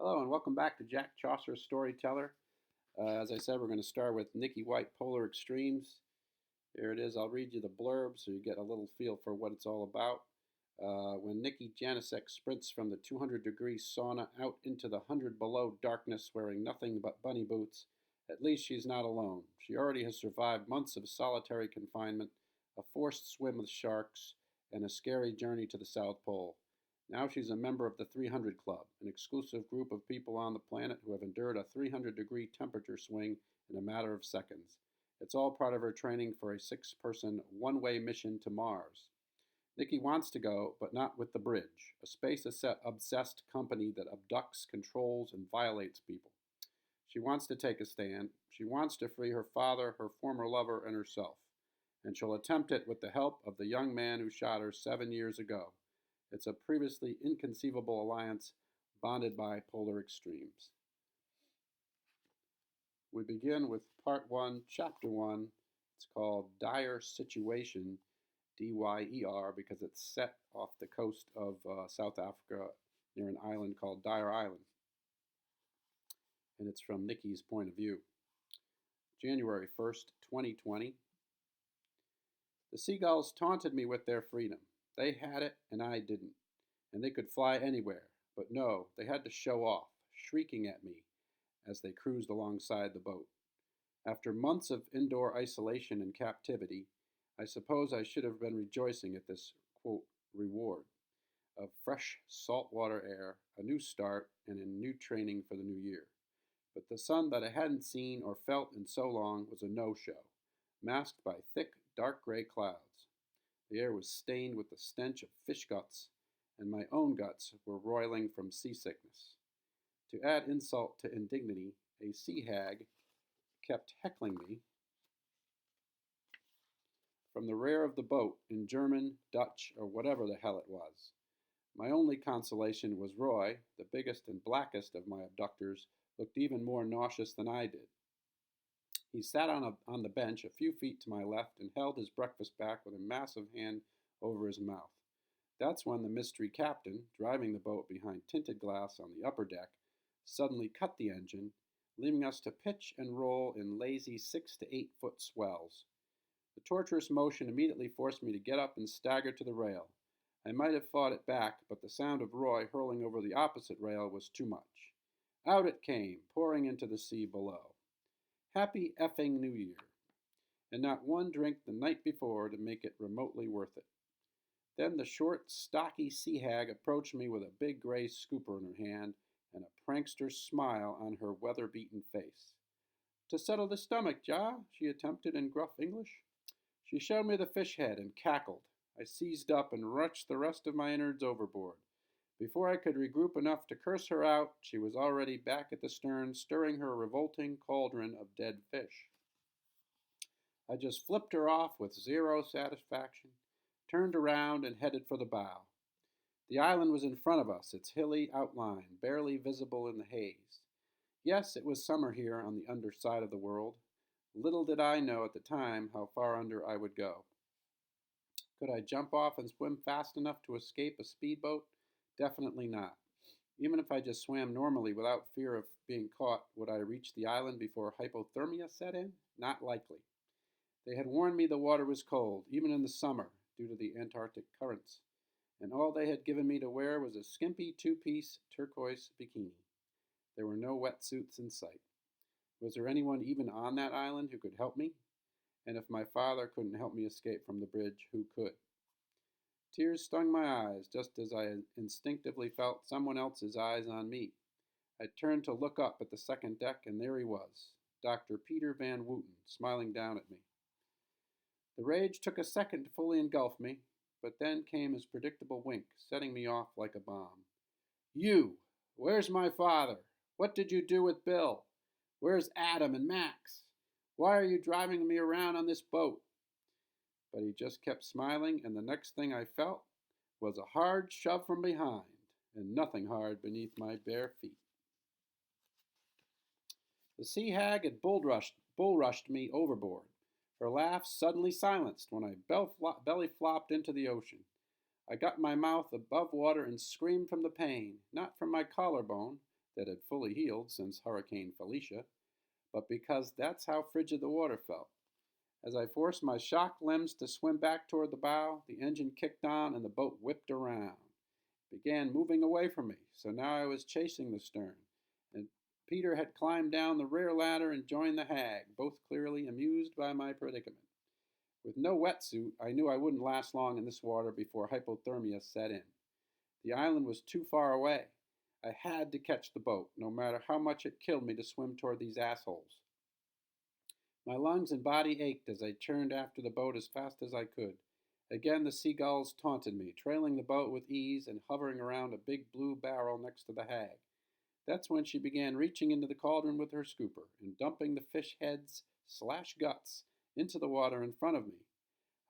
Hello and welcome back to Jack Chaucer's Storyteller. As I said, we're going to start with NIKKI WHITE Polar Extremes. Here it is. I'll read you the blurb so you get a little feel for what it's all about. When Nikki Janicek sprints from the 200-degree sauna out into the 100 below darkness wearing nothing but bunny boots, at least she's not alone. She already has survived months of solitary confinement, a forced swim with sharks, and a scary journey to the South Pole. Now she's a member of the 300 Club, an exclusive group of people on the planet who have endured a 300-degree temperature swing in a matter of seconds. It's all part of her training for a 6-person, one-way mission to Mars. Nikki wants to go, but not with the bridge, a space-obsessed company that abducts, controls, and violates people. She wants to take a stand. She wants to free her father, her former lover, and herself. And she'll attempt it with the help of the young man who shot her 7 years ago. It's a previously inconceivable alliance bonded by polar extremes. We begin with Part 1, Chapter 1. It's called Dyer Situation, D-Y-E-R, because it's set off the coast of South Africa near an island called Dyer Island. And it's from Nikki's point of view. January 1st, 2020. The seagulls taunted me with their freedom. They had it, and I didn't. And they could fly anywhere. But no, they had to show off, shrieking at me as they cruised alongside the boat. After months of indoor isolation and captivity, I suppose I should have been rejoicing at this, quote, reward of fresh saltwater air, a new start, and a new training for the new year. But the sun that I hadn't seen or felt in so long was a no-show, masked by thick, dark gray clouds. The air was stained with the stench of fish guts, and my own guts were roiling from seasickness. To add insult to indignity, a sea hag kept heckling me from the rear of the boat in German, Dutch, or whatever the hell it was. My only consolation was Roy, the biggest and blackest of my abductors, looked even more nauseous than I did. He sat on the bench a few feet to my left and held his breakfast back with a massive hand over his mouth. That's when the mystery captain, driving the boat behind tinted glass on the upper deck, suddenly cut the engine, leaving us to pitch and roll in lazy 6 to 8 foot swells. The torturous motion immediately forced me to get up and stagger to the rail. I might have fought it back, but the sound of Roy hurling over the opposite rail was too much. Out it came, pouring into the sea below. Happy effing New Year. And not one drink the night before to make it remotely worth it. Then the short, stocky sea hag approached me with a big gray scooper in her hand and a prankster smile on her weather-beaten face. To settle the stomach, Ja, she attempted in gruff English. She showed me the fish head and cackled. I seized up and rushed the rest of my innards overboard. Before I could regroup enough to curse her out, she was already back at the stern, stirring her revolting cauldron of dead fish. I just flipped her off with zero satisfaction, turned around, and headed for the bow. The island was in front of us, its hilly outline barely visible in the haze. Yes, it was summer here on the underside of the world. Little did I know at the time how far under I would go. Could I jump off and swim fast enough to escape a speedboat? Definitely not. Even if I just swam normally without fear of being caught, would I reach the island before hypothermia set in? Not likely. They had warned me the water was cold, even in the summer, due to the Antarctic currents, and all they had given me to wear was a skimpy 2-piece turquoise bikini. There were no wetsuits in sight. Was there anyone even on that island who could help me? And if my father couldn't help me escape from the bridge, who could? Tears stung my eyes, just as I instinctively felt someone else's eyes on me. I turned to look up at the second deck, and there he was, Dr. Peter Van Wooten, smiling down at me. The rage took a second to fully engulf me, but then came his predictable wink, setting me off like a bomb. You! Where's my father? What did you do with Bill? Where's Adam and Max? Why are you driving me around on this boat? But he just kept smiling, and the next thing I felt was a hard shove from behind, and nothing hard beneath my bare feet. The sea hag had bull rushed me overboard. Her laugh suddenly silenced when I belly flopped into the ocean. I got my mouth above water and screamed from the pain, not from my collarbone, that had fully healed since Hurricane Felicia, but because that's how frigid the water felt. As I forced my shocked limbs to swim back toward the bow, the engine kicked on and the boat whipped around. It began moving away from me, so now I was chasing the stern, and Peter had climbed down the rear ladder and joined the hag, both clearly amused by my predicament. With no wetsuit, I knew I wouldn't last long in this water before hypothermia set in. The island was too far away. I had to catch the boat, no matter how much it killed me to swim toward these assholes. My lungs and body ached as I churned after the boat as fast as I could. Again the seagulls taunted me, trailing the boat with ease and hovering around a big blue barrel next to the hag. That's when she began reaching into the cauldron with her scooper and dumping the fish heads/guts into the water in front of me.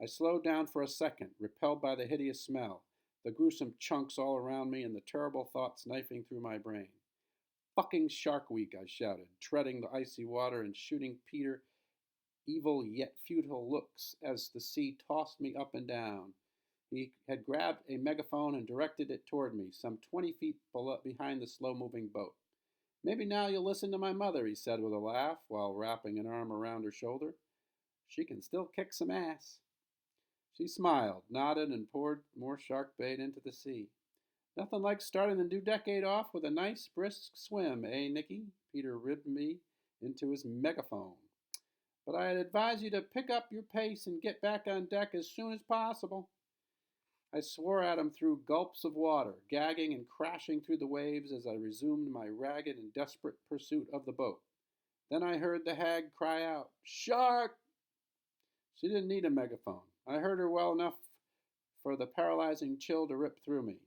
I slowed down for a second, repelled by the hideous smell, the gruesome chunks all around me, and the terrible thoughts knifing through my brain. Fucking Shark Week, I shouted, treading the icy water and shooting Peter evil yet futile looks as the sea tossed me up and down. He had grabbed a megaphone and directed it toward me, some 20 feet behind the slow-moving boat. "Maybe now you'll listen to my mother," he said with a laugh, while wrapping an arm around her shoulder. "She can still kick some ass." She smiled, nodded, and poured more shark bait into the sea. "Nothing like starting the new decade off with a nice, brisk swim, eh, Nicky?" Peter ribbed me into his megaphone. "But I'd advise you to pick up your pace and get back on deck as soon as possible." I swore at him through gulps of water, gagging and crashing through the waves as I resumed my ragged and desperate pursuit of the boat. Then I heard the hag cry out, "Shark!" She didn't need a megaphone. I heard her well enough for the paralyzing chill to rip through me,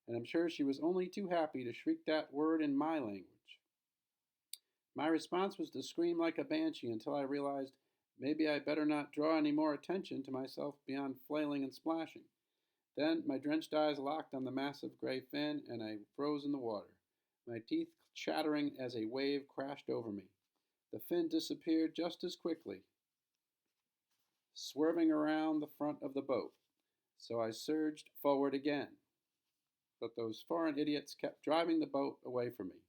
and I'm sure she was only too happy to shriek that word in my language. My response was to scream like a banshee until I realized maybe I better not draw any more attention to myself beyond flailing and splashing. Then my drenched eyes locked on the massive gray fin, and I froze in the water, my teeth chattering as a wave crashed over me. The fin disappeared just as quickly, swerving around the front of the boat, so I surged forward again. But those foreign idiots kept driving the boat away from me.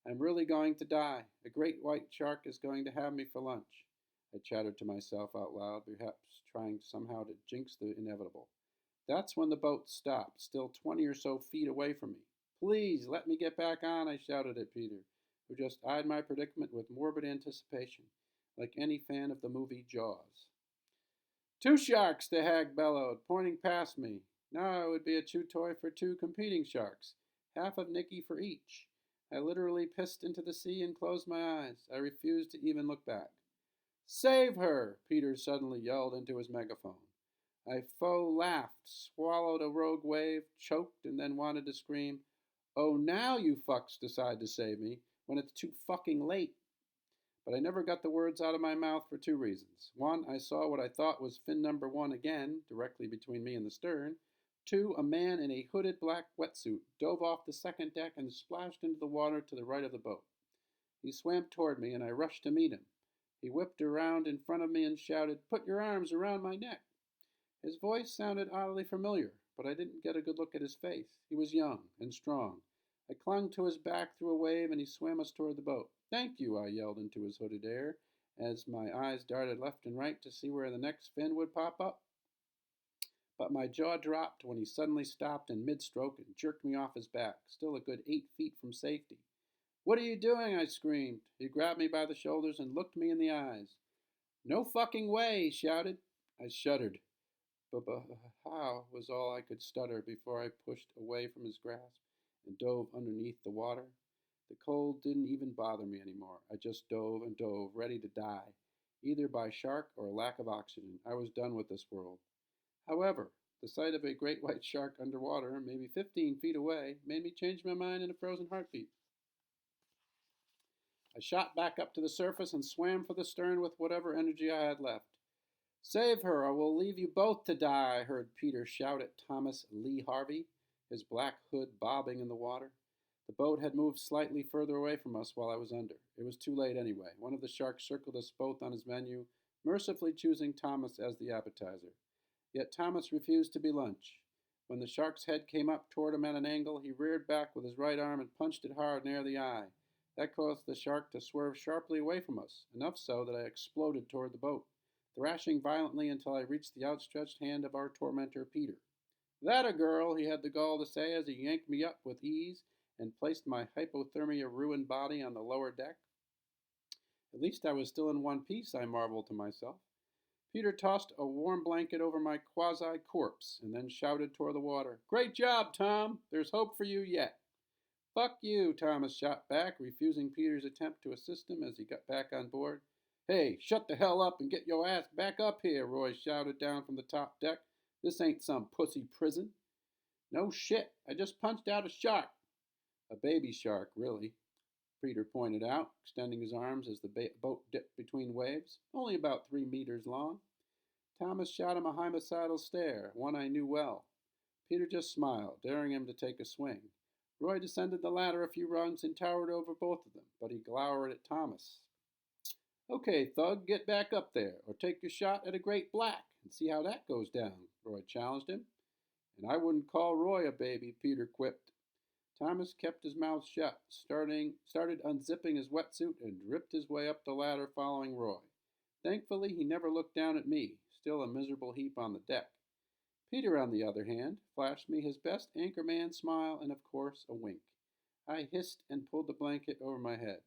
"I'm really going to die. A great white shark is going to have me for lunch," I chattered to myself out loud, perhaps trying somehow to jinx the inevitable. That's when the boat stopped, still 20 or so feet away from me. "Please, let me get back on," I shouted at Peter, who just eyed my predicament with morbid anticipation, like any fan of the movie Jaws. "Two sharks," the hag bellowed, pointing past me. Now it would be a chew toy for two competing sharks, half of Nicky for each. I literally pissed into the sea and closed my eyes. I refused to even look back. "Save her!" Peter suddenly yelled into his megaphone. I faux laughed, swallowed a rogue wave, choked, and then wanted to scream, "Oh, now you fucks decide to save me, when it's too fucking late." But I never got the words out of my mouth for two reasons. One, I saw what I thought was fin number one again, directly between me and the stern. Two, a man in a hooded black wetsuit dove off the second deck and splashed into the water to the right of the boat. He swam toward me, and I rushed to meet him. He whipped around in front of me and shouted, "Put your arms around my neck." His voice sounded oddly familiar, but I didn't get a good look at his face. He was young and strong. I clung to his back through a wave, and he swam us toward the boat. "Thank you," I yelled into his hooded air, as my eyes darted left and right to see where the next fin would pop up. But my jaw dropped when he suddenly stopped in mid-stroke and jerked me off his back, still a good 8 feet from safety. "What are you doing?" I screamed. He grabbed me by the shoulders and looked me in the eyes. "No fucking way," he shouted. I shuddered. But how was all I could stutter before I pushed away from his grasp and dove underneath the water. The cold didn't even bother me anymore. I just dove and dove, ready to die, either by shark or lack of oxygen. I was done with this world. However, the sight of a great white shark underwater, maybe 15 feet away, made me change my mind in a frozen heartbeat. I shot back up to the surface and swam for the stern with whatever energy I had left. "Save her, or we'll leave you both to die," I heard Peter shout at Thomas Lee Harvey, his black hood bobbing in the water. The boat had moved slightly further away from us while I was under. It was too late anyway. One of the sharks circled us both on his menu, mercifully choosing Thomas as the appetizer. Yet Thomas refused to be lunch. When the shark's head came up toward him at an angle, he reared back with his right arm and punched it hard near the eye. That caused the shark to swerve sharply away from us, enough so that I exploded toward the boat, thrashing violently until I reached the outstretched hand of our tormentor, Peter. "That a girl," he had the gall to say as he yanked me up with ease and placed my hypothermia-ruined body on the lower deck. At least I was still in one piece, I marveled to myself. Peter tossed a warm blanket over my quasi-corpse and then shouted toward the water, "Great job, Tom! There's hope for you yet." "Fuck you," Thomas shot back, refusing Peter's attempt to assist him as he got back on board. "Hey, shut the hell up and get your ass back up here," Roy shouted down from the top deck. "This ain't some pussy prison." "No shit, I just punched out a shark." "A baby shark, really," Peter pointed out, extending his arms as the boat dipped between waves, "only about 3 meters long." Thomas shot him a homicidal stare, one I knew well. Peter just smiled, daring him to take a swing. Roy descended the ladder a few rungs and towered over both of them, but he glowered at Thomas. "Okay, thug, get back up there, or take your shot at a great black, and see how that goes down," Roy challenged him. "And I wouldn't call Roy a baby," Peter quipped. Thomas kept his mouth shut, started unzipping his wetsuit, and dripped his way up the ladder following Roy. Thankfully, he never looked down at me, still a miserable heap on the deck. Peter, on the other hand, flashed me his best anchorman smile and, of course, a wink. I hissed and pulled the blanket over my head.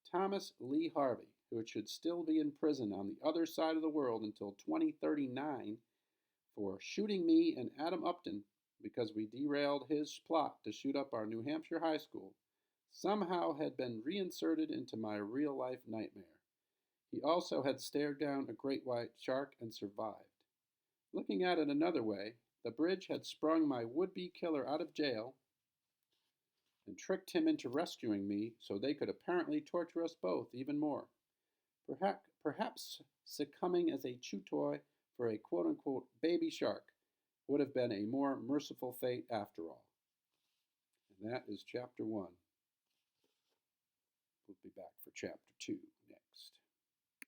Thomas Lee Harvey, who should still be in prison on the other side of the world until 2039 for shooting me and Adam Upton because we derailed his plot to shoot up our New Hampshire high school, somehow had been reinserted into my real-life nightmare. He also had stared down a great white shark and survived. Looking at it another way, the bridge had sprung my would-be killer out of jail and tricked him into rescuing me so they could apparently torture us both even more. Perhaps succumbing as a chew toy for a quote-unquote baby shark would have been a more merciful fate after all. And that is Chapter 1. We'll be back for Chapter 2.